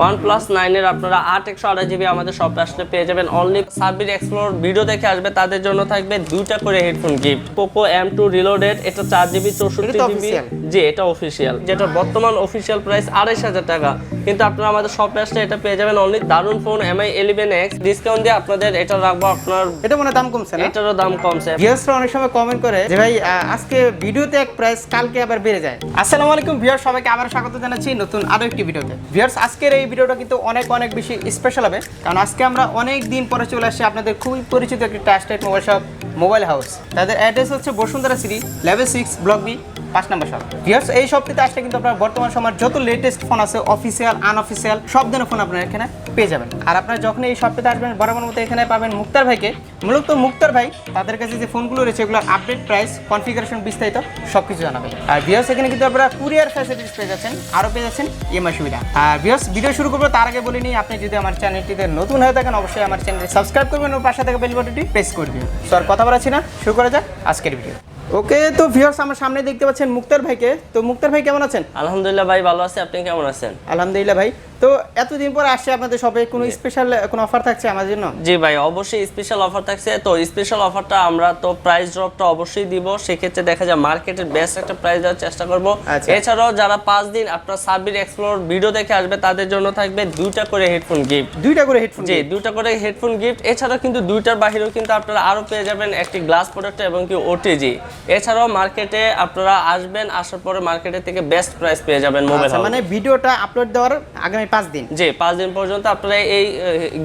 OnePlus 9 এর আপনারা 8/128GB আমাদের শপে আসলে পেয়ে যাবেন অনলি সার্ভিস এক্সপ্লোর ভিডিও দেখে আসবে তাদের জন্য থাকবে দুইটা করে headphone gift. Poco M2 Reloaded এটা 4GB 64GB জি এটা অফিশিয়াল, যেটা বর্তমান অফিশিয়াল প্রাইস 2,500 টাকা, কিন্তু আপনারা আমাদের শপে আসলে এটা পেয়ে যাবেন অনলি দারুন ফোন MI 11X ডিসকাউন্ট দিয়ে আপনাদের এটা রাখবো আপনার। এটা মনে দাম কমছে না? এটারও দাম কমছে। ভিউয়ার্সরা অনেক সময় কমেন্ট করে যে ভাই আজকে ভিডিওতে এক প্রাইস কালকে আবার বেড়ে যায়। আসসালামু আলাইকুম ভিউয়ার্স, সবাইকে আবার স্বাগত জানাচ্ছি নতুন আরো একটি ভিডিওতে। ভিউয়ার্স আজকের এই ভিডিওটা কিন্তু অনেক বেশি স্পেশাল হবে, কারণ আজকে আমরা অনেক দিন পরে চলে আসছি আপনাদের খুবই পরিচিত একটি trusted mobile shop mobile house. তাদের অ্যাড্রেস হচ্ছে Bashundhara city level 6 block B 5 নম্বর শপ। ভিউয়ার্স এই শপটিতে আসলে কিন্তু আপনারা বর্তমান সময়ের যত লেটেস্ট ফোন আছে অফিসিয়াল আনঅফিসিয়াল সব ধরনের ফোন আপনারা এখানে পেয়ে যাবেন। আর আপনারা যখন এই শপটিতে আসবেন বরাবর মতো এখানে পাবেন মুক্তার ভাইকে। মূলত মুক্তার ভাই তাদের কাছে যে ফোনগুলো রয়েছে এগুলোর আপডেট প্রাইস কনফিগারেশন বিস্তারিত সবকিছু জানাবেন। আর ভিউয়ার্স এখানে কিন্তু আপনারা কুরিয়ার ফ্যাসিলিটিস পেয়ে যাচ্ছেন, আরও পেয়ে যাচ্ছেন ইএমআই সুবিধা। আর ভিউয়ার্স ভিডিও শুরু করবো তার আগে বলে নিই, আপনি যদি আমার চ্যানেলটিতে নতুন হয়ে থাকেন অবশ্যই আমার চ্যানেলটি সাবস্ক্রাইব করবেন ও পাশে থাকা বেল বাটনটি প্রেস করে দিন। সো আর কথা বলাচ্ছি না, শুরু করা যাক আজকের ভিডিও। ওকে, তো ভিউয়ার্স আমার সামনে দেখতে পাচ্ছেন মুক্তার ভাইকে। তো মুক্তার ভাই কেমন আছেন? আলহামদুলিল্লাহ ভাই ভালো আছি, আপনি কেমন আছেন? আলহামদুলিল্লাহ ভাই। তো এতদিন পর আসছে আপনাদের শপে, কোনো স্পেশাল কোনো অফার থাকছে আমার জন্য? জি ভাই অবশ্যই স্পেশাল অফার থাকছে। তো স্পেশাল অফারটা আমরা তো প্রাইস ড্রপটা অবশ্যই দিব, সেক্ষেত্রে দেখা যায় মার্কেটের বেস্ট একটা প্রাইস দেওয়ার চেষ্টা করব। এছাড়াও যারা 5 দিন আপনার সার্ভিস এক্সপ্লোর ভিডিও দেখে আসবে তাদের জন্য থাকবে দুইটা করে হেডফোন গিফট। দুইটা করে হেডফোন? জি দুইটা করে হেডফোন গিফট। এছাড়াও কিন্তু দুইটার বাহিরেও কিন্তু আপনারা আরো পেয়ে যাবেন একটি গ্লাস প্রোডাক্ট এবং কি ওটিজি। এছাড়াও মার্কেটে আপনারা আসবেন, আসার পরে মার্কেটে থেকে বেস্ট প্রাইস পেয়ে যাবেন মোবাইল। মানে ভিডিওটা আপলোড দেওয়ার আগামী 5 দিন? জি 5 দিন পর্যন্ত আপনারা এই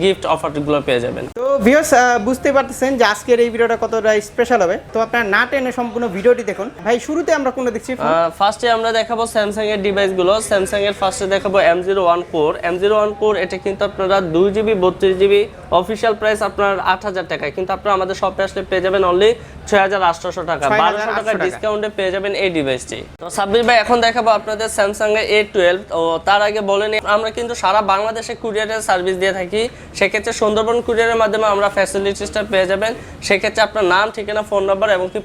গিফট অফারগুলো পেয়ে যাবেন। তো ভিউয়ার্স বুঝতে পারতেছেন যে আজকের এই ভিডিওটা কতটা স্পেশাল হবে, তো আপনারা না টেনে সম্পূর্ণ ভিডিওটি দেখুন। ভাই শুরুতে আমরা কোনটা দেখছি? ফার্স্টে আমরা দেখাবো স্যামসাং এর ডিভাইসগুলো। স্যামসাং এর ফার্স্টে দেখাবো M01 কোর। M01 কোর এটা কিন্তু আপনারা 2GB 32GB অফিশিয়াল প্রাইস আপনার 8,000 টাকায়, কিন্তু আপনারা আমাদের শপে আসলে পেয়ে যাবেন অনলি 6,800 টাকা, 1200 টাকা ডিসকাউন্টে পেয়ে যাবেন এই ডিভাইসটি। তো সাব্বির ভাই এখন দেখাবো আপনাদের স্যামসাং এর A12। ও তার আগে বলে নিই আমরা কিন্তু সারা বাংলাদেশে কুরিয়ারের সার্ভিস দিয়ে থাকি, সেক্ষেত্রে সুন্দরবন কুরিয়ারের মাধ্যমে আমরা ফ্যাসিলিটিসটা পেয়ে যাবেন। সেক্ষেত্রে আপনার নাম, ঠিকানা, ফোন নাম্বার এবং কি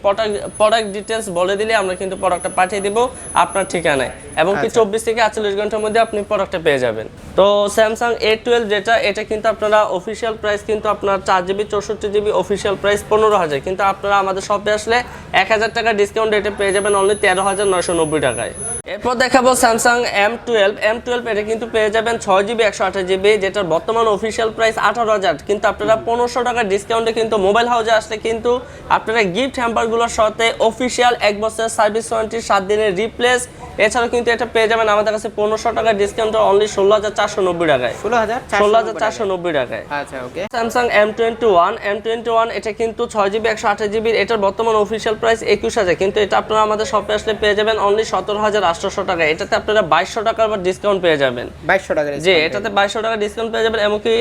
প্রোডাক্ট ডিটেলস বলে দিলে আমরা কিন্তু প্রোডাক্টটা পাঠিয়ে দিব আপনার ঠিকানায়, এবং কি 24 থেকে 48 ঘন্টার মধ্যে আপনি প্রোডাক্টটা পেয়ে যাবেন। তো স্যামসাং A12 যেটা এটা কিন্তু আপনারা অফিশিয়াল প্রাইস কিন্তু আপনার 4GB 64GB অফিশিয়াল প্রাইস 15,000, কিন্তু আপনারা আমাদের শপে আসলে 1,000 টাকা ডিসকাউন্ট রেটে পেয়ে যাবেন অনলি 13,990 টাকায়। এরপর দেখাবো স্যামসাং M12 এটা কিন্তু পেয়ে যাবেন 6GB 128GB, যেটার বর্তমান অফিশিয়াল প্রাইস 18,000, কিন্তু আপনারা 1500 টাকা ডিসকাউন্টে কিন্তু মোবাইল হাউসে আসলে কিন্তু আপনারা গিফট হ্যাম্পারগুলোর সাথে অফিশিয়াল 1 বছরের সার্ভিস ওয়ারেন্টি 7 দিনের রিপ্লেস। এছাড়াও কিন্তু এটা পেয়ে যাবেন আমাদের কাছে 1500 টাকা ডিসকাউন্টে অনলি 16,490 টাকায়। 16,490 টাকায়। আচ্ছা ওকে। স্যামসাং M21 এটা কিন্তু 6GB 128GB, এটার বর্তমান অফিশিয়াল প্রাইস 21,000, কিন্তু এটা আপনারা আমাদের শপে আসলে পেয়ে যাবেন অনলি 17,800 টাকা। এটাতে আপনারা 2200 টাকার ডিসকাউন্ট পেয়ে যাবেন। 2200 টাকা? জি এটাতে 2200 টাকা ডিসকাউন্ট পেয়ে যাবেন। এমনকি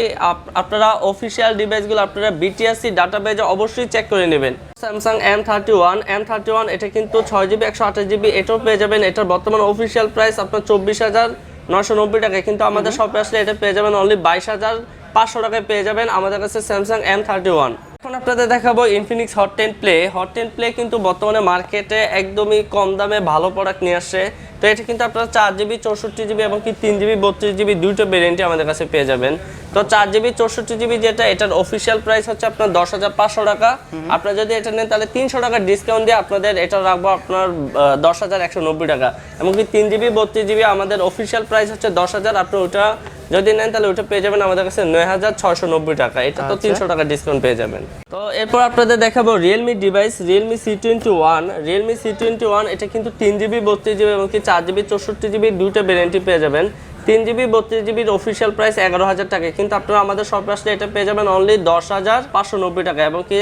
আপনারা অফিশিয়াল ডিভাইসগুলো আপনারা BTRC ডাটাবেজে অবশ্যই চেক করে নেবেন। স্যামসাং M31 এটা কিন্তু 6GB 128GB, এটাও পেয়ে যাবেন। এটার বর্তমান অফিশিয়াল প্রাইস আপনার 24,990 টাকা, কিন্তু আমাদের শপে আসলে এটা পেয়ে যাবেন অনলি 22,500 টাকায় পেয়ে যাবেন আমাদের কাছে স্যামসাং M31। এখন আপনাদের দেখাবো ইনফিনিক্স হট 10 প্লে কিন্তু বর্তমানে মার্কেটে একদমই কম দামে ভালো প্রোডাক্ট নিয়ে আসছে। তো এটা কিন্তু আপনারা 4GB 64GB এবং কি 3GB 32GB দুইটা ভেরিয়েন্টই আমাদের কাছে পেয়ে যাবেন। তো 4GB 64GB যেটা এটার অফিশিয়াল প্রাইস হচ্ছে আপনার 10,500 টাকা। আপনারা যদি এটা নেন তাহলে 300 টাকা ডিসকাউন্ট দিয়ে আপনাদের এটা রাখবো আপনার 10,190 টাকা, এবং কি 3GB 32GB আমাদের অফিশিয়াল প্রাইস হচ্ছে 10,000, আপনি ওটা যদি নেন তাহলে ওটা পেয়ে যাবেন আমাদের কাছে 9,690 টাকা। এটা তো 300 টাকা ডিসকাউন্ট পেয়ে যাবেন। তো এরপর আপনাদের দেখাবো রিয়েলমি ডিভাইস Realme C21 এটা কিন্তু 3GB 32GB এবং কি 4GB 64GB দুইটা ভেরিয়েন্টই পেয়ে যাবেন। 3GB 32GBর অফিশিয়াল প্রাইস 11,000 টাকা, কিন্তু আপনারা আমাদের শপে আসলে এটা পেয়ে যাবেন অনলি 10,590 টাকা, এবং কি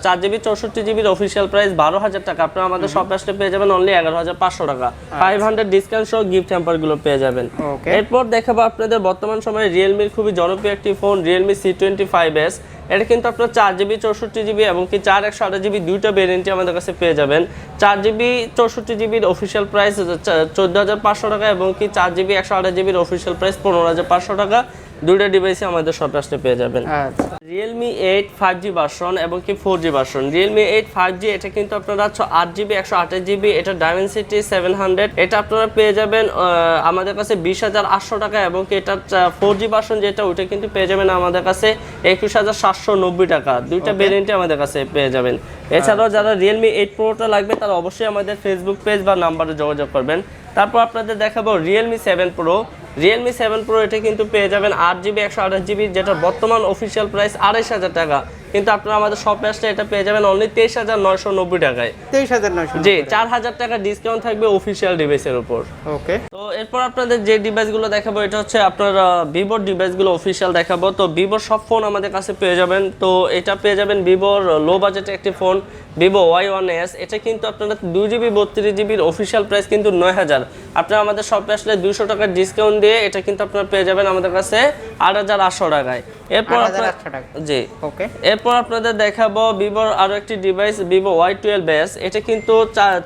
4GB 64GBর অফিশিয়াল প্রাইস 12,000 টাকা, আপনারা আমাদের শপে আসলে পেয়ে যাবেন অনলি 11,500 টাকা। 500 ডিসকাউন্ট সহ গিফট হ্যাম্পারগুলো পেয়ে যাবেন। এরপর দেখাবো আপনাদের বর্তমান সময়ে রিয়েলমির খুবই জনপ্রিয় একটি ফোন Realme C25s। এটা কিন্তু আপনার 4GB 64GB এবং কি 4/128GB দুইটা ভেরিয়েন্টই আমাদের কাছে পেয়ে যাবেন। 4GB 64GBর অফিশিয়াল প্রাইস 14,500 টাকা এবং কি 4GB 128GBর অফিশিয়াল প্রাইস 15,500 টাকা। দুইটা ডিভাইসই আমাদের শপে আসলে পেয়ে যাবেন। Realme 8 5G ভার্সন এবং কি 4G ভার্সন। Realme 8 5G এটা কিন্তু আপনারা 8GB 128GB, এটা Dimensity 700, এটা আপনারা পেয়ে যাবেন আমাদের কাছে 20,800 টাকা, এবং কি এটা 4G ভার্সন যেটা ওটা কিন্তু পেয়ে যাবেন আমাদের কাছে 21,790 টাকা। দুইটা ভেরিয়েন্টে আমাদের কাছে পেয়ে যাবেন। এছাড়াও যারা Realme 8 Proটা লাগবে তারা অবশ্যই আমাদের ফেসবুক পেজ বা নাম্বারে যোগাযোগ করবেন। তারপর আপনাদের দেখাবো Realme 7 Pro। Realme 7 Pro এটা কিন্তু পেয়ে যাবেন 8GB 128GB, যেটা বর্তমান অফিসিয়াল প্রাইস 2,500 টাকা, কিন্তু আপনারা আমাদের শপে আসলে এটা পেয়ে যাবেন অনলি 23,990 টাকায়। 23,990, জি, 4,000 টাকা ডিসকাউন্ট থাকবে অফিসিয়াল ডিভাইসের উপর। ওকে। তো এরপর আপনাদের যে ডিভাইসগুলো দেখাবো এটা হচ্ছে আপনার ভিভোর ডিভাইসগুলো অফিসিয়াল দেখাবো। তো ভিভোর সব ফোন আমাদের কাছে পেয়ে যাবেন। তো এটা পেয়ে যাবেন ভিভোর লো বাজেটের একটি ফোন ভিভো Y1s। এটা কিন্তু আপনারা 2GB 32GBর অফিসিয়াল প্রাইস কিন্তু 9,000। আপনারা আমাদের শপে আসলে 200 টাকার ডিসকাউন্ট দিয়ে এটা কিন্তু আপনারা পেয়ে যাবেন আমাদের কাছে 8,800 টাকায়। এরপর জি, ওকে। এরপর আপনাদের দেখাবো ভিভোর আরো একটি ডিভাইস ভিভো Y12s। এটা কিন্তু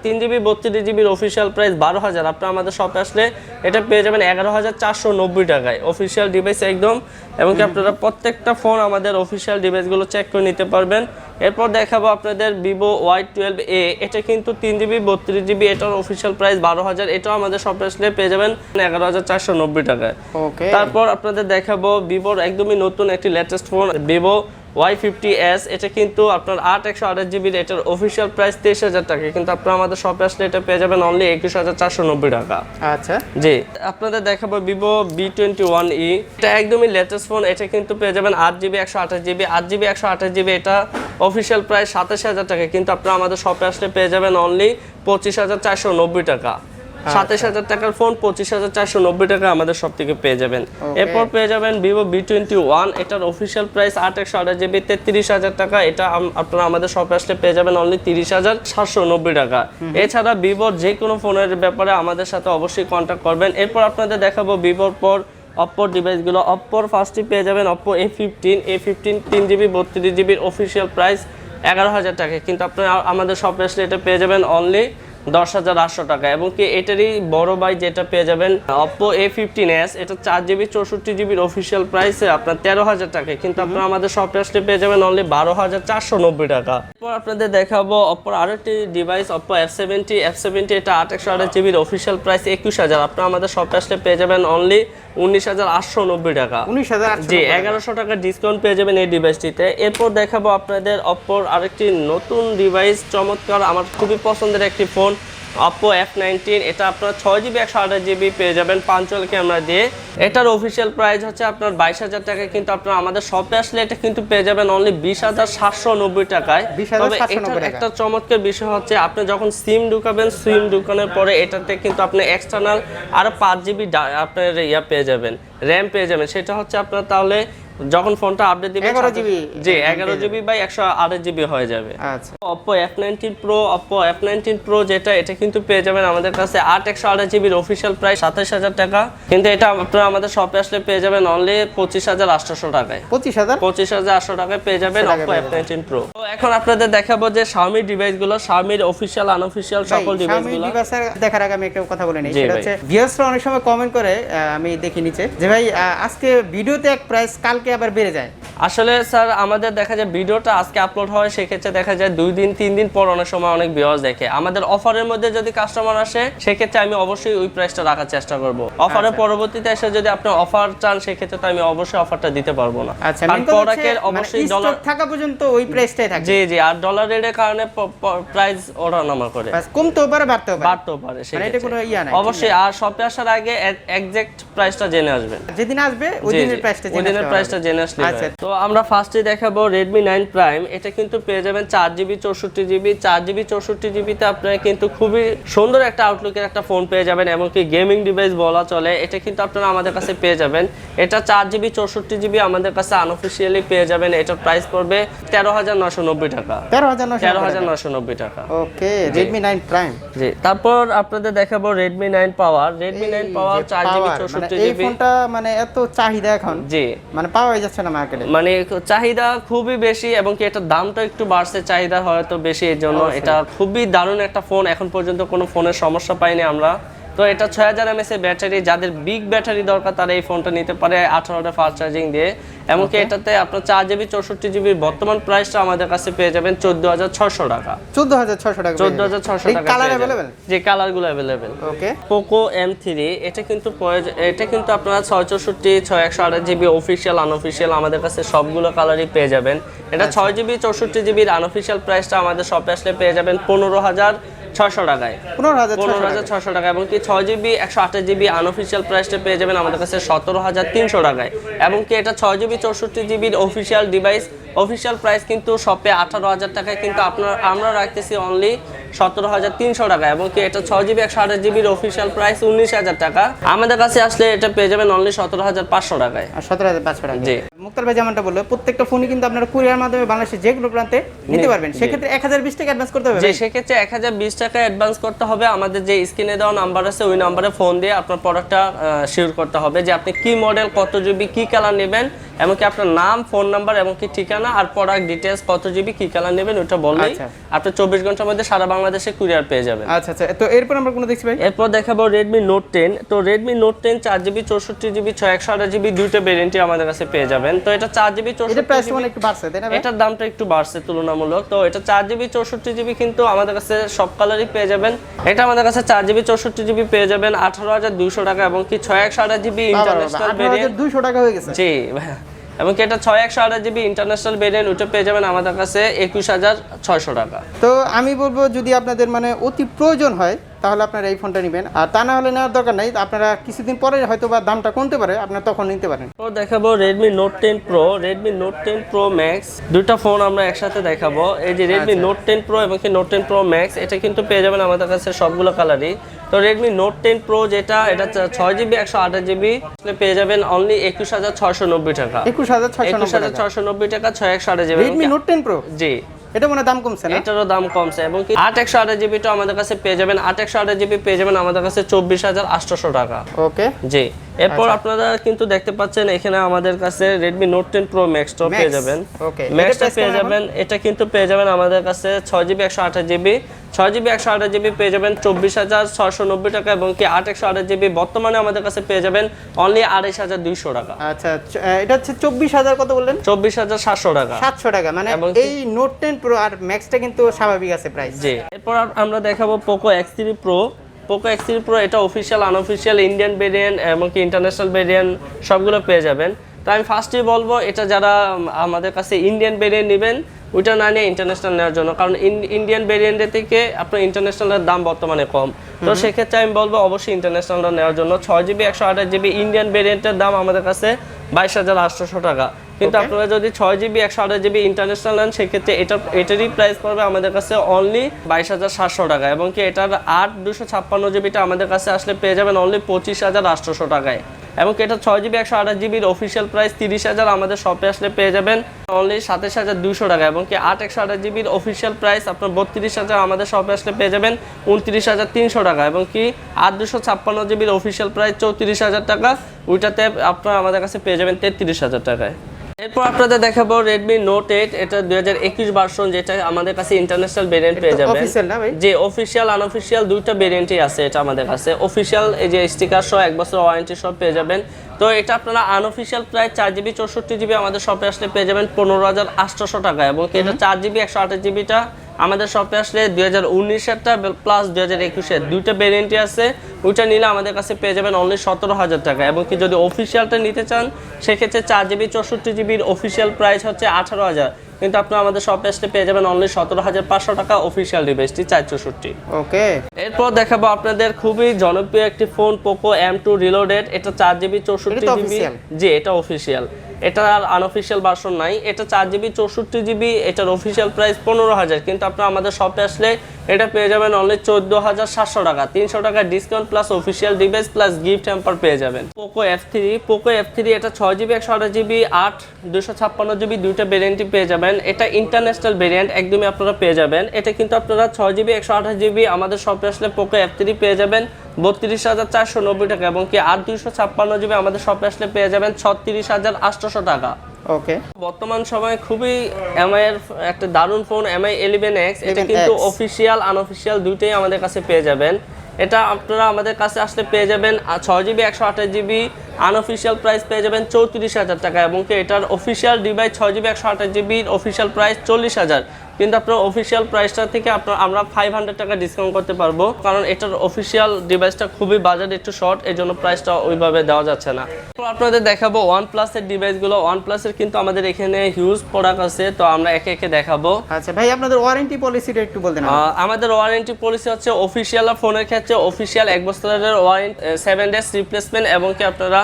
3GB 32GBর অফিসিয়াল প্রাইস 12,000। আপনারা আমাদের শপে আসলে এটা পেয়ে যাবেন 11,490 টাকায় অফিসিয়াল ডিভাইস একদম। এবং কি আপনারা প্রত্যেকটা ফোন আমাদের অফিসিয়াল ডিভাইসগুলো চেক করে নিতে পারবেন। এরপর দেখাবো আপনাদের ভিভো Y12a। এটা কিন্তু 3GB 32GB, এটার অফিসিয়াল প্রাইস 12,000। এটাও আমাদের শপে আসলে পেয়ে যাবেন 11,490 টাকায়। ওকে। তারপর আপনাদের দেখাবো ভিভোর একদমই নতুন একটি লেটেস্ট ফোন ভিভো Y50s। এটা কিন্তু আপনার 8/128GB, এটার অফিসিয়াল প্রাইস 23,000 টাকা, কিন্তু আপনারা আমাদের শপে আসলে এটা পেয়ে যাবেন অনলি 21,490 টাকা। আচ্ছা জি, আপনাদের দেখাবো ভিভো V21e। এটা একদমই লেটেস্ট ফোন। এটা কিন্তু পেয়ে যাবেন 8GB 128GB, 8GB 128GB, এটা অফিসিয়াল প্রাইস 27,000 টাকা, কিন্তু আপনারা আমাদের শপে আসলে পেয়ে যাবেন অনলি 25,490 টাকা। 27,000 টাকার ফোন 25,490 টাকা আমাদের সব থেকে পেয়ে যাবেন। এরপর পেয়ে যাবেন ভিভো V21। এটার অফিসিয়াল প্রাইস 8/128GB 33,000 টাকা, এটা আপনারা আমাদের শপে আসলে পেয়ে যাবেন অনলি 30,790 টাকা। এছাড়া ভিভোর যে কোনো ফোনের ব্যাপারে আমাদের সাথে অবশ্যই কন্ট্যাক্ট করবেন। এরপর আপনাদের দেখাবো ভিভোর পর অপ্পোর ডিভাইসগুলো। অপ্পোর ফার্স্টে পেয়ে যাবেন Oppo A15 3GB 32GBর official price 11,000 টাকা, কিন্তু আপনারা আমাদের শপে আসলে এটা পেয়ে যাবেন অনলি 10,800 টাকা। এবং কি এটারই বড় ভাই যেটা পেয়ে যাবেন Oppo A15s, এটা 4GB 64GBর অফিসিয়াল প্রাইস আপনার 13,000 টাকা, কিন্তু আপনারা আমাদের শপে আসলে পেয়ে যাবেন অনলি 12,490 টাকা। এরপর আপনাদের দেখাবো অপ্পোর আরেকটি ডিভাইস Oppo F70 এটা 8/128GBর অফিসিয়াল প্রাইস 21,000। আপনারা আমাদের শপে আসলে পেয়ে যাবেন অনলি 19,890 টাকা। 19,800, জি, 1,100 টাকা ডিসকাউন্ট পেয়ে যাবেন এই ডিভাইসটিতে। এরপর দেখাবো আপনাদের অপ্পোর আরেকটি নতুন ডিভাইস, চমৎকার আমার খুবই পছন্দের একটি ফোন Oppo F19। এটা আপনার 6GB 128GB পেয়ে যাবেন 5 ক্যামেরা দিয়ে। এটার অফিসিয়াল প্রাইস হচ্ছে আপনার 22,000 টাকা, কিন্তু আপনারা আমাদের শপে আসলে এটা কিন্তু পেয়ে যাবেন অনলি 20,790 টাকায়। তবে এটার একটা চমৎকার বিষয় হচ্ছে আপনি যখন সিম ঢুকাবেন, সিম ঢুকানোর পরে এটাতে কিন্তু আপনি এক্সটার্নাল আরো 5GB আপনার পেয়ে যাবেন, র্যাম পেয়ে যাবেন। সেটা হচ্ছে আপনার তাহলে যখন ফোনটা আপডেট দিবেন 11GB, G 11GB by 128GB হয়ে যাবে। আচ্ছা। Oppo F19 Pro যেটা, এটা কিন্তু পেয়ে যাবেন আমাদের কাছে 8/128GBর অফিসিয়াল প্রাইস 27,000 টাকা, কিন্তু এটা আপনারা আমাদের শপে আসলে পেয়ে যাবেন অনলি 25,800 টাকায়। 25,800 টাকায় পেয়ে যাবেন Oppo F19 Pro। তো এখন আপনাদের দেখাবো যে Xiaomi ডিভাইসগুলো, Xiaomiর অফিসিয়াল আনঅফিসিয়াল সকল ডিভাইসগুলো। দেখার আগে আমি একটা কথা বলে নেই, সেটা হচ্ছে ভিউয়ার্সরা অনেক সময় কমেন্ট করে, আমি দেখি নিচে যে ভাই আজকে ভিডিওতে এক প্রাইস কালকে আবার বেড়ে যায়। আসলে স্যার আমাদের দেখা যায় ভিডিওটা আজকে আপলোড হয়, সেক্ষেত্রে দেখা যায় 2 দিন 3 দিন পর অনেক সময় অনেক ভিউয়ার্স দেখে। আমাদের অফারের মধ্যে যদি কাস্টমার আসে সেক্ষেত্রে আমি অবশ্যই ওই প্রাইসটা রাখার চেষ্টা করব। অফারের পরবর্তীতে এসে যদি আপনি অফার চান সেক্ষেত্রে তো আমি অবশ্যই অফারটা দিতে পারবো না। আচ্ছা, কারণ প্রোডাক্টের অবশ্যই ডলার থাকা পর্যন্ত ওই প্রাইসটাই থাকে। জি জি, আর ডলার রেটের কারণে প্রাইস ওঠানামা করে, কমতেও পারে বাড়তেও পারে। মানে এটা কোনো ইয়া নাই অবশ্যই। আর শপে আসার আগে এক্সাক্ট প্রাইসটা জেনে আসবেন, যেদিন আসবে ওই দিনের প্রাইসটা জেনে আসলে। আচ্ছা, তো আমরা ফার্স্টে দেখাবো Redmi 9 Prime। এটা কিন্তু পেয়ে যাবেন 4GB 64GB তে আপনারা কিন্তু খুবই সুন্দর একটা আউটলুকের একটা ফোন পেয়ে যাবেন, এমনকি গেমিং ডিভাইস বলা চলে। এটা কিন্তু আপনারা আমাদের কাছে পেয়ে যাবেন। এটা 4GB 64GB আমাদের কাছে আনঅফিশিয়ালি পেয়ে যাবেন। এটার প্রাইস পড়বে 13,990 টাকা। 13,990 টাকা। ওকে, Redmi 9 Prime। জি, তারপর আপনাদের দেখাবো Redmi 9 Power। Redmi 9 Power 4GB 64GB। এই ফোনটা মানে এত চাহিদা এখন, জি মানে পাওয়াই যাচ্ছে না মার্কেটে, মানে চাহিদা খুবই বেশি, এবং কি এটার দামটা একটু বাড়ছে, চাহিদা হয়তো বেশি, এর জন্য এটা খুবই দারুণ একটা ফোন। এখন পর্যন্ত কোনো ফোনের সমস্যা পাইনি আমরা। তো এটা 6000 mAh এর ব্যাটারি, যাদের বিগ ব্যাটারি দরকার তারা এই ফোনটা নিতে পারে 18 ফাস্ট চার্জিং দিয়ে। এমনকি এটাতে আপনার 4GB 64GB বর্তমান প্রাইসটা আমাদের কাছে পেয়ে যাবেন 14600 টাকা। 14600 টাকা, 14600 টাকা কালার अवेलेबल, যে কালারগুলো अवेलेबल। ওকে। পোকো M3 এটা কিন্তু আপনারা 664 6128GB অফিশিয়াল আনঅফিশিয়াল আমাদের কাছে সবগুলো কালারই পেয়ে যাবেন। এটা 6GB 64GB এর আনঅফিশিয়াল প্রাইসটা আমাদের শপে আসলে পেয়ে যাবেন 15600 টাকায়, 15600 টাকা। এবং কি 6GB 128GB আনঅফিশিয়াল প্রাইসটা পেয়ে যাবেন আমাদের কাছে 17300 টাকায়। এবং কি এটা 6GB 64GB এর অফিশিয়াল ডিভাইস অফিশিয়াল প্রাইস কিন্তু শপে 18000 টাকায়, কিন্তু আমরা রাখতেছি অনলি 17300 টাকা। এবং কি এটা 6GB 128GB এর অফিশিয়াল প্রাইস 19000 টাকা। আমাদের কাছে আসলে এটা পেয়ে যাবেন অনলি 17500 টাকায়। 17500 টাকা। জি, মুক্তার ভাই যেমনটা বললো প্রত্যেকটা ফোনই কিন্তু আপনারা কুরিয়ার মাধ্যমে বাংলাদেশের যে কোনো প্রান্তে নিতে পারবেন। সেক্ষেত্রে 1020 টাকা অ্যাডভান্স করতে হবে। যে সেক্ষেত্রে 1020 টাকা অ্যাডভান্স করতে হবে। আমাদের যে স্ক্রিনে দেওয়া নাম্বার আছে ওই নাম্বারে ফোন দিয়ে আপনার প্রোডাক্টটা শিওর করতে হবে যে আপনি কি মডেল, কত জিবি, কি কালার নেবেন, এমনকি আপনার নাম, ফোন নাম্বার এবং কি ঠিকানা আর প্রোডাক্ট ডিটেইলস, কত জিবি, কি কালার নেবেন ওটা বললেই আপনি 24 ঘন্টার মধ্যে সারা বাংলাদেশে কুরিয়ার পেয়ে যাবেন। আচ্ছা আচ্ছা, তো এরপর আমরা কোন দেখছি ভাই? এরপর দেখাবো Redmi Note 10। তো Redmi Note 10 4GB 64GB 128GB দুইটা ভেরিয়েন্টই আমাদের কাছে পেয়ে যাবেন। তো এটা 4GB 64GB, এটা প্রাইস মানে একটু বাড়ছে তাই না ভাই? এটার দামটা একটু বাড়ছে তুলনামূলক। তো এটা 4GB 64GB কিন্তু আমাদের কাছে সব কালারই পেয়ে যাবেন। এটা আমাদের কাছে 4GB 64GB পেয়ে যাবেন 18200 টাকা। এবং কি 6128GB ইন্টারন্যাশনাল ভেরিয়েন্ট 200 টাকা হয়ে গেছে। জি, এবং কি এটা 6128GB ইন্টারন্যাশনাল ভেরিয়েন্ট ওটা পেয়ে যাবেন আমাদের কাছে 21600 টাকা। তো আমি বলবো যদি আপনাদের মানে অতি প্রয়োজন হয় তাহলে আপনারা এই ফোনটা নেবেন, আর তা না হলে নেওয়ার দরকার নাই। আপনারা কিছুদিন পরে হয়তো বা দামটা কমতে পারে, আপনারা তখন নিতে পারেন। তো দেখাবো Redmi Note 10 Pro, Redmi Note 10 Pro Max, দুটো ফোন আমরা একসাথে দেখাবো। এই যে Redmi Note 10 Pro এবং কি Note 10 Pro Max এটা কিন্তু পেয়ে যাবেন আমাদের কাছে সবগুলো কালারই। তো Redmi Note 10 Pro যেটা এটা 6GB 128GB পেয়ে যাবেন অনলি 21690 টাকা। 21690 টাকা 6128GB Redmi Note 10 Pro, জি এটা মনে দাম কমছে না? এটারও দাম কমছে। এবং কি 8128GB টা আমাদের কাছে পেয়ে যাবেন, 8128GB পেয়ে যাবেন আমাদের কাছে 24800 টাকা। ওকে, জি। এরপর আপনারা কিন্তু দেখতে পাচ্ছেন এখানে আমাদের কাছে Redmi Note 10 Pro Max টা পেয়ে যাবেন। ওকে, ম্যাক্সটা পেয়ে যাবেন, এটা কিন্তু পেয়ে যাবেন আমাদের কাছে 6GB 128GB 6GB 128GB পেয়ে যাবেন 24690 টাকা। এবং কি 8128GB বর্তমানে আমাদের কাছে পেয়ে যাবেন অনলি 28200 টাকা। আচ্ছা, এটা হচ্ছে 24000 কত বললেন? 24700 টাকা। 700 টাকা মানে এই Note 10 Pro আর Maxটা কিন্তু স্বাভাবিক আছে প্রাইস। জি। এরপর আমরা দেখাবো Poco X3 Pro। Poco X3 Pro এটা অফিশিয়াল আনঅফিশিয়াল ইন্ডিয়ান ভেরিয়েন্ট এবং কি ইন্টারন্যাশনাল ভেরিয়েন্ট সবগুলো পেয়ে যাবেন। তো আমি ফার্স্টেই বলবো এটা যারা আমাদের কাছে ইন্ডিয়ান ভেরিয়েন্ট নেবেন ওইটা না নিয়ে ইন্টারন্যাশনাল নেওয়ার জন্য, কারণ ইন্ডিয়ান ভেরিয়েন্টের থেকে আপনার ইন্টারন্যাশনালের দাম বর্তমানে কম। তো সেক্ষেত্রে আমি বলবো অবশ্যই ইন্টারন্যাশনালটা নেওয়ার জন্য। 6GB 128GB ইন্ডিয়ান ভেরিয়েন্টের দাম আমাদের কাছে 22800 টাকা। কিন্তু আপনারা যদি 6GB 128GB ইন্টারন্যাশনাল নেন সেক্ষেত্রে এটারই প্রাইস পড়বে আমাদের কাছে অনলি 22700 টাকা। এবং কি এটার 8256GBটা আমাদের কাছে আসলে পেয়ে যাবেন অনলি 25800 টাকায়। এবং এটা 6GB 128GB অফিশিয়াল প্রাইস 30000 আমাদের শপে আসলে পেয়ে যাবেন অনলি 27200 টাকা। এবং কি 8128GB অফিশিয়াল প্রাইস আপনার 32000 আমাদের শপে আসলে পেয়ে যাবেন 29300 টাকা। এবং কি 8256GB অফিশিয়াল প্রাইস 34000 টাকা, ওইটাতে আপনারা আমাদের কাছে পেয়ে যাবেন 33000 টাকায়। এরপর আপনাদের দেখাবো Redmi Note 8, এটা 2021 ভার্সন, যেটা আমাদের কাছে ইন্টারন্যাশনাল ভেরিয়েন্ট পেয়ে যাবেন। অফিশিয়াল না ভাই? যে অফিশিয়াল আনঅফিশিয়াল দুইটা ভেরিয়েন্টই আছে এটা আমাদের কাছে। অফিশিয়াল এই যে স্টিকার সহ 1 বছর ওয়ারেন্টি সহ পেয়ে যাবেন। তো এটা আপনারা আনঅফিশিয়াল প্রাইস 4GB 64GB আমাদের শপে আসলে পেয়ে যাবেন 15800 টাকা। এবং এটা 4GB 128GBটা আমাদের শপে আসলে 2019-এরটা প্লাস 2021-এর দুইটা ভেরিয়েন্টই আছে, ওইটা নিলে আমাদের কাছে পেয়ে যাবেন অনলি 17000 টাকা। এবং কি যদি অফিশিয়ালটা নিতে চান সেক্ষেত্রে 4GB 64GBর অফিশিয়াল প্রাইস হচ্ছে 18000, কিন্তু আপনারা আমাদের শপে আসলে পেয়ে যাবেন অনলি 17500 টাকা অফিশিয়াল ডিভাইসটি 464। ওকে, এরপর দেখাবো আপনাদের খুবই জনপ্রিয় একটি ফোন Poco M2 Reloaded, এটা 4GB 64GB। জি, এটা অফিশিয়াল, এটা আর আনঅফিশিয়াল ভার্সন নাই। এটা 4GB 64GB, এটার অফিশিয়াল প্রাইস 15000, কিন্তু আপনারা আমাদের শপে আসলে এটা পেয়ে যাবেন অনলি 14700 টাকা। 300 টাকা discount plus official device plus gift hamper পেয়ে যাবেন। Poco F3 এটা 6GB 128GB 8256GB দুইটা ভেরিয়েন্টই পেয়ে যাবেন। এটা ইন্টারন্যাশনাল ভেরিয়েন্ট একদমই আপনারা পেয়ে যাবেন। এটা কিন্তু আপনারা 6GB 128GB আমাদের শপে আসলে Poco F3 পেয়ে যাবেন 32490 টাকা। এবং কি 8256GB আমাদের শপে আসলে পেয়ে যাবেন 36800 টাকা। ওকে, বর্তমান সময়ে খুবই MI এর একটা দারুণ ফোন MI 11X, এটা কিন্তু অফিশিয়াল আনঅফিশিয়াল দুইটাই আমাদের কাছে পেয়ে যাবেন। এটা আপনারা আমাদের কাছে আসলে পেয়ে যাবেন 6GB 128GB আনঅফিশিয়াল প্রাইস পেয়ে যাবেন 34,000 টাকা, এবং কি এটার official device 6GB 128GB official price 40,000, কিন্তু আপনার অফিসিয়াল প্রাইসটা থেকে আমরা 500 টাকা ডিসকাউন্ট করতে পারবো, কারণ এটার অফিসিয়াল ডিভাইসটা খুবই বাজেট একটু শর্ট, এই জন্য প্রাইসটা ওইভাবে দেওয়া যাচ্ছে না। তো আপনাদের দেখাবো OnePlus এর ডিভাইসগুলো। OnePlus এর কিন্তু আমাদের এখানে হিউজ প্রোডাক্ট আছে, তো আমরা একে একে দেখাবো। আচ্ছা ভাই, আপনাদের ওয়ারেন্টি পলিসিটা একটু বলতেন। আমাদের ওয়ারেন্টি পলিসি হচ্ছে অফিসিয়াল ফোনের ক্ষেত্রে অফিসিয়াল 1 বছরের ওয়ারেন্টি, 7 ডেজ রিপ্লেসমেন্ট, এবং কি আপনারা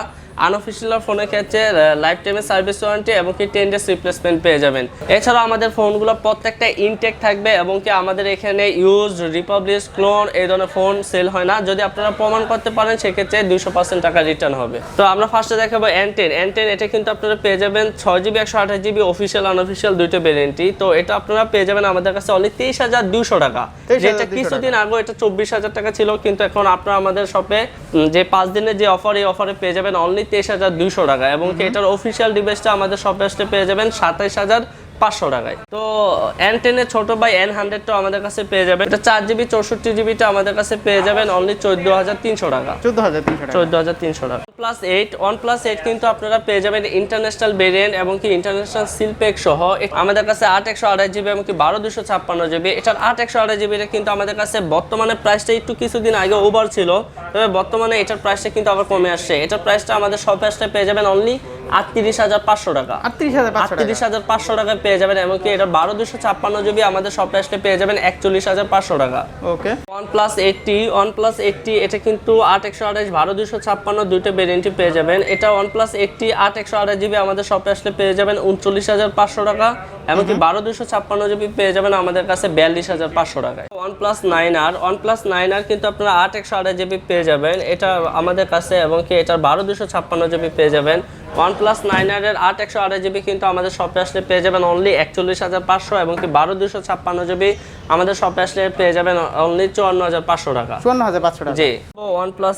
আনঅফিসিয়াল ফোনের ক্ষেত্রে লাইফ টাইমের সার্ভিস ওয়ারেন্টি এবং কি 10 ডেজ রিপ্লেসমেন্ট পেয়ে যাবেন। এছাড়াও আমাদের ফোনগুলো প্রত্যেকটা ইনটেক থাকবে, এবং কি আমাদের এখানে ইউজ, রিপাবলিশ, ক্লোন এই ধরনের ফোন সেল হয় না। যদি আপনারা প্রমাণ করতে পারেন সেক্ষেত্রে 200% টাকা রিটার্ন হবে। তো আমরা ফার্স্টে দেখাবো N10। এটা কিন্তু আপনারা পেয়ে যাবেন 6GB 128GB অফিসিয়াল আনঅফিসিয়াল দুইটা ভ্যারিয়েন্টই। তো এটা আপনারা পেয়ে যাবেন আমাদের কাছে অনলি 23,200 টাকা, যেটা কিছুদিন আগে এটা 24,000 টাকা ছিল, কিন্তু এখন আপনারা আমাদের শপে যে 5 দিনের যে অফার, এই অফারে পেয়ে যাবেন অনলি 23,200 টাকা, এবং এটার অফিসিয়াল ডিভাইসটা আমাদের শপে আসলে পেয়ে যাবেন 27,500 টাকায়। তো N10 এর ছোট ভাই N100 টা আমাদের কাছে পেয়ে যাবেন, এটা 4GB 64GB টা আমাদের কাছে পেয়ে যাবেন অনলি 14,300 টাকা। 14,300 টাকা। OnePlus 8 কিন্তু আপনারা পেয়ে যাবেন ইন্টারন্যাশনাল ভেরিয়েন্ট এবং কি ইন্টারন্যাশনাল সিল প্যাক সহ। আমাদের কাছে 8/128GB এবং কি 12/256GB। এটার 8/128GB টা কিন্তু আমাদের কাছে বর্তমানে প্রাইসটা একটু কিছুদিন আগে ওভার ছিল, তবে বর্তমানে এটার প্রাইসটা কিন্তু আবার কমে আসছে। এটার প্রাইসটা আমাদের শপে আসলে পেয়ে যাবেন অনলি 38,500 টাকা। 38,500 টাকায় পেয়ে যাবেন, এমনকি এটা 12/256GB আমাদের শপে আসলে পেয়ে যাবেন 41,500 টাকা। ওকে। OnePlus 80 এটা কিন্তু 8/128 12/256 দুইটা ভেরিয়েন্টই পেয়ে যাবেন। এটা OnePlus 80 8/128GB আমাদের শপে আসলে পেয়ে যাবেন 39,500 টাকা, এমনকি 12/256GB পেয়ে যাবেন আমাদের কাছে 42,500 টাকায়। OnePlus 9R কিন্তু আপনারা 8/128GB পেয়ে যাবেন এটা আমাদের কাছে, এবং কি এটার 12/256GB পেয়ে যাবেন। OnePlus 9R এর 8/128GB কিন্তু আমাদের শপে আসলে পেয়ে যাবেন অনলি 41,500, এবং কি 12/256GB আমাদের শপে আসলে পেয়ে যাবেন অনলি 54,500 টাকা। 54,500 টাকা। জি। OnePlus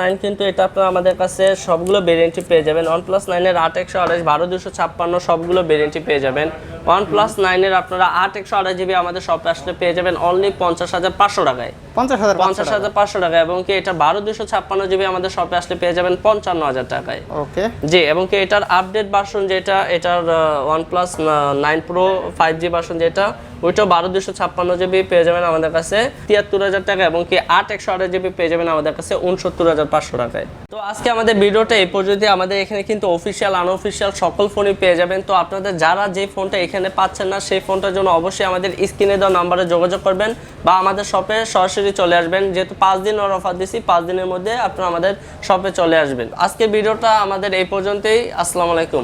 9 কিন্তু এটা আপনারা আমাদের কাছে সবগুলো ভেরিয়েন্টই পেয়ে যাবেন। OnePlus 9 এর 8/128 12/256 সবগুলো ভেরিয়েন্টই পেয়ে যাবেন। OnePlus 9 এর আপনারা 8/128GB আমাদের শপে আসলে পেয়ে যাবেন অনলি 50,500 টাকায়। 50,500 টাকা, এবং কি এটা 12/256GB আমাদের শপে আসলে পেয়ে যাবেন 55,000 টাকায়। ওকে। জি, এবং কি এটার আপডেট ভার্সন যেটা, এটার OnePlus 9 Pro 5G ভার্সন যেটা, ওইটাও 12/256GB পেয়ে যাবেন আমাদের কাছে 73,000 টাকা, এবং কি 8/128GB পেয়ে যাবেন আমাদের কাছে 69,500 টাকায়। তো আজকে আমাদের ভিডিওটা এই পর্যন্ত। আমাদের এখানে কিন্তু অফিসিয়াল আনঅফিসিয়াল সকল ফোনই পেয়ে যাবেন। তো আপনাদের যারা যে ফোনটা এখানে পাচ্ছেন না, সেই ফোনটার জন্য অবশ্যই আমাদের স্ক্রিনে দেওয়া নাম্বারে যোগাযোগ করবেন, বা আমাদের শপে সরাসরি চলে আসবেন। যেহেতু 5 দিনের অফার দিছি, 5 দিনের মধ্যে আপনারা আমাদের শপে চলে আসবেন। আজকে ভিডিওটা আমাদের এই পর্যন্তই। আসসালামু আলাইকুম।